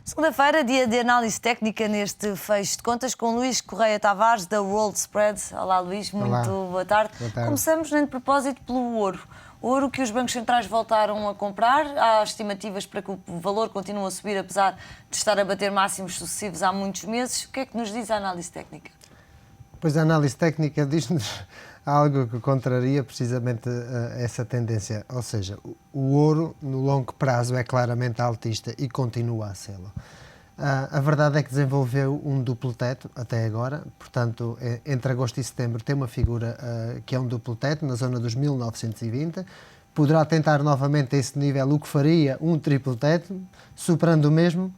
Segunda-feira, dia de análise técnica neste fecho de contas com Luís Correia Tavares, da World Spread. Olá, Luís, muito Olá. boa tarde. Boa tarde. Começamos, nem de propósito, pelo ouro. Ouro que os bancos centrais voltaram a comprar. Há estimativas para que o valor continue a subir, apesar de estar a bater máximos sucessivos há muitos meses. O que é que nos diz a análise técnica? Pois a análise técnica diz-nos algo que contraria precisamente essa tendência. Ou seja, o ouro no longo prazo é claramente altista e continua a sê-lo. A verdade é que desenvolveu um duplo teto até agora, portanto, entre agosto e setembro tem uma figura que é um duplo teto na zona dos 1920. Poderá tentar novamente a esse nível, o que faria um triplo teto, superando o mesmo,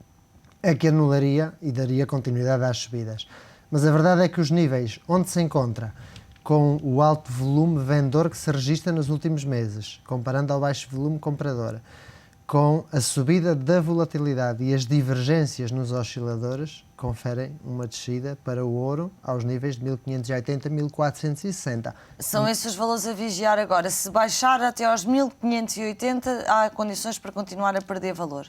é que anularia e daria continuidade às subidas. Mas a verdade é que os níveis onde se encontra com o alto volume vendedor que se registra nos últimos meses, comparando ao baixo volume comprador, com a subida da volatilidade e as divergências nos osciladores, conferem uma descida para o ouro aos níveis de 1580 a 1460. São esses os valores a vigiar agora. Se baixar até aos 1580, há condições para continuar a perder valor?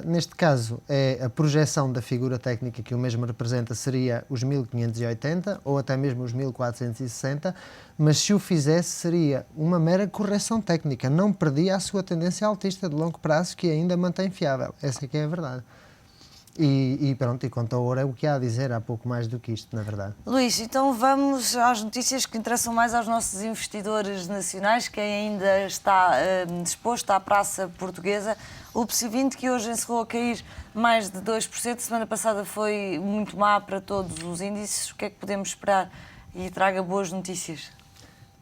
Neste caso, a projeção da figura técnica que o mesmo representa seria os 1580 ou até mesmo os 1460, mas se o fizesse seria uma mera correção técnica, não perdia a sua tendência altista de longo prazo que ainda mantém fiável. Essa é que é a verdade. E pronto, e quanto ao ouro é o que há a dizer, há pouco mais do que isto, na verdade. Luís, então vamos às notícias que interessam mais aos nossos investidores nacionais, quem ainda está disposto à praça portuguesa. O PSI 20, que hoje encerrou a cair mais de 2%, semana passada foi muito má para todos os índices. O que é que podemos esperar? E traga boas notícias.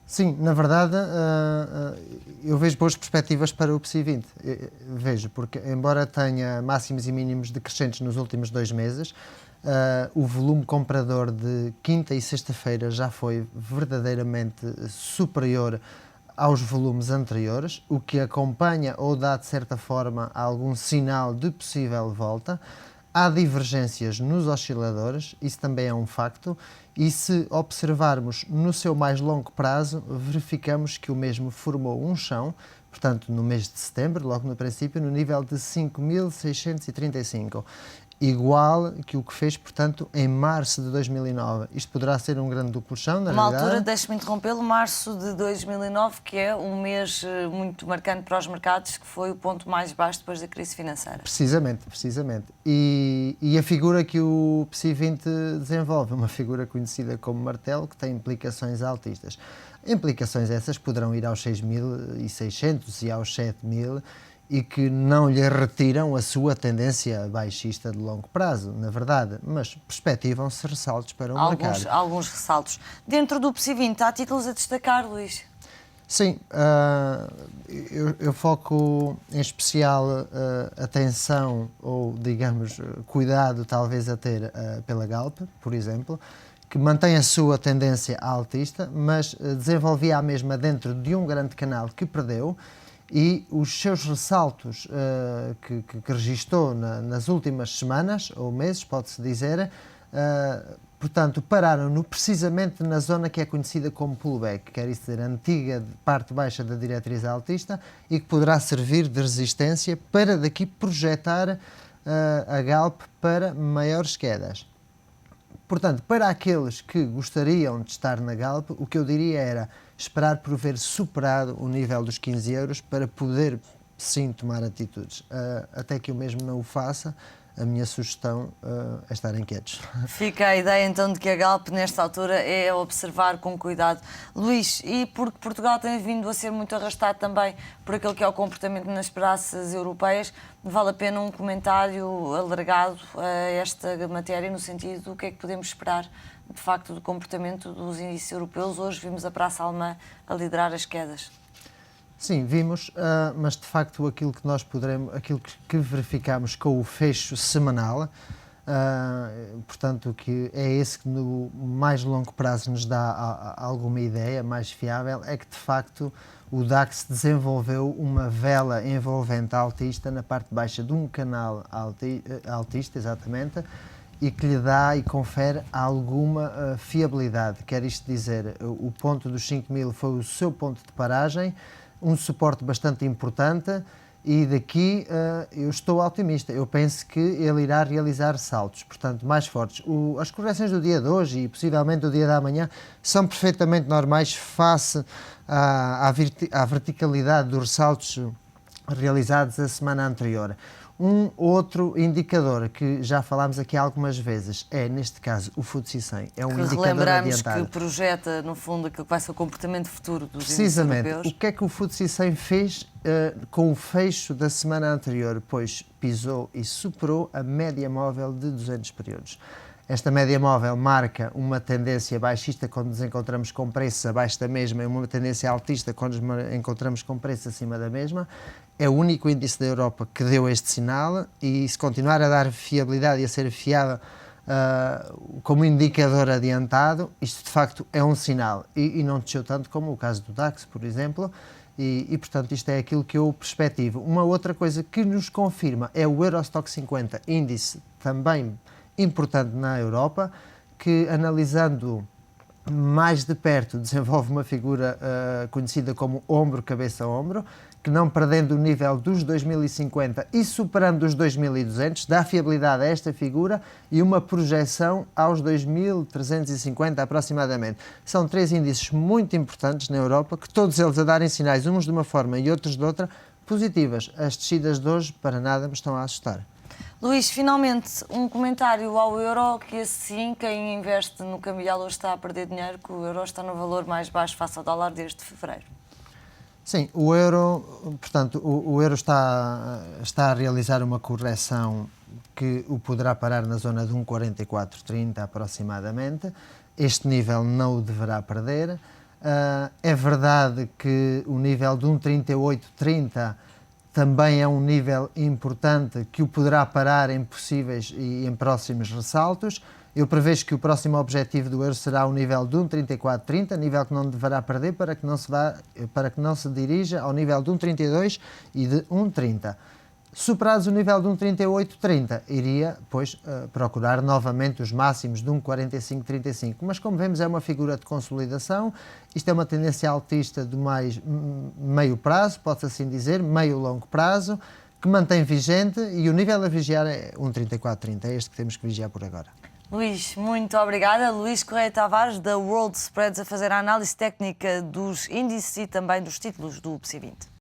Sim, na verdade, eu vejo boas perspectivas para o PSI 20. Vejo, porque embora tenha máximos e mínimos decrescentes nos últimos 2 meses, o volume comprador de quinta e sexta-feira já foi verdadeiramente superior aos volumes anteriores, o que acompanha ou dá, de certa forma, algum sinal de possível volta. Há divergências nos osciladores, isso também é um facto, e se observarmos no seu mais longo prazo, verificamos que o mesmo formou um chão, portanto, no mês de setembro, logo no princípio, no nível de 5.635, igual que o que fez, portanto, em março de 2009. Isto poderá ser um grande duplo chão, na realidade. Altura, deixe-me interrompê-lo, março de 2009, que é um mês muito marcante para os mercados, que foi o ponto mais baixo depois da crise financeira. Precisamente. E a figura que o PSI 20 desenvolve, uma figura conhecida como martelo, que tem implicações altistas. Implicações essas poderão ir aos 6.600 e aos 7.000, e que não lhe retiram a sua tendência baixista de longo prazo, na verdade, mas perspectivam-se ressaltos para o mercado. Alguns ressaltos. Dentro do PSI 20, há títulos a destacar, Luís? Sim, eu foco em especial atenção ou, digamos, cuidado talvez a ter pela Galp, por exemplo, que mantém a sua tendência altista, mas desenvolvia a mesma dentro de um grande canal que perdeu, e os seus ressaltos que registou nas últimas semanas ou meses, pode-se dizer, portanto, pararam-no precisamente na zona que é conhecida como pullback, quer dizer, a antiga parte baixa da diretriz altista, e que poderá servir de resistência para daqui projetar a Galp para maiores quedas. Portanto, para aqueles que gostariam de estar na Galp, o que eu diria era esperar por ver superado o nível dos 15 euros para poder, sim, tomar atitudes. Até que eu mesmo não o faça, a minha sugestão é estarem quietos. Fica a ideia, então, de que a Galp, nesta altura, é observar com cuidado. Luís, e porque Portugal tem vindo a ser muito arrastado também por aquele que é o comportamento nas praças europeias, vale a pena um comentário alargado a esta matéria, no sentido do que é que podemos esperar, de facto, do comportamento dos índices europeus. Hoje vimos a praça alemã a liderar as quedas. Sim, vimos, mas de facto aquilo que verificamos com o fecho semanal, portanto, que é esse que no mais longo prazo nos dá alguma ideia mais fiável, é que de facto o DAX desenvolveu uma vela envolvente altista na parte baixa de um canal altista, exatamente, e que lhe dá e confere alguma fiabilidade. Quer isto dizer, o ponto dos 5.000 foi o seu ponto de paragem, um suporte bastante importante, e daqui eu estou otimista. Eu penso que ele irá realizar saltos, portanto, mais fortes. As correções do dia de hoje e possivelmente do dia da amanhã são perfeitamente normais face à verticalidade dos saltos realizados a semana anterior. Um outro indicador que já falámos aqui algumas vezes é, neste caso, o FTSE 100. É um indicador relembramos adiantado. Que projeta, no fundo, aquilo que vai ser o comportamento futuro dos Precisamente. índices europeus. O que é que o FTSE 100 fez com o fecho da semana anterior? Pois pisou e superou a média móvel de 200 períodos. Esta média móvel marca uma tendência baixista quando nos encontramos com preços abaixo da mesma e uma tendência altista quando nos encontramos com preços acima da mesma. É o único índice da Europa que deu este sinal e, se continuar a dar fiabilidade e a ser fiável como indicador adiantado, isto de facto é um sinal e não desceu tanto como o caso do DAX, por exemplo, e portanto isto é aquilo que eu perspectivo. Uma outra coisa que nos confirma é o Eurostoxx 50, índice também importante na Europa, que analisando mais de perto desenvolve uma figura conhecida como ombro-cabeça-ombro, que não perdendo o nível dos 2050 e superando os 2200, dá fiabilidade a esta figura e uma projeção aos 2350 aproximadamente. São três índices muito importantes na Europa, que todos eles a darem sinais, uns de uma forma e outros de outra, positivas. As descidas de hoje para nada me estão a assustar. Luís, finalmente, um comentário ao euro, que assim, quem investe no cambial hoje está a perder dinheiro, que o euro está no valor mais baixo face ao dólar desde fevereiro. Sim, o euro, portanto, o euro está a realizar uma correção que o poderá parar na zona de 1,4430 aproximadamente. Este nível não o deverá perder. É verdade que o nível de 1,3830 também é um nível importante que o poderá parar em possíveis e em próximos ressaltos. Eu prevejo que o próximo objetivo do euro será o nível de 1,3430, nível que não deverá perder para que não se dirija ao nível de 1,32 e de 1,30. Superados o nível de 1,3830, iria, pois, procurar novamente os máximos de 1,4535. Mas, como vemos, é uma figura de consolidação. Isto é uma tendência altista de mais meio prazo, pode-se assim dizer, meio-longo prazo, que mantém vigente e o nível a vigiar é 1,3430. É este que temos que vigiar por agora. Luís, muito obrigada. Luís Correia Tavares, da World Spreads, a fazer a análise técnica dos índices e também dos títulos do PSI 20.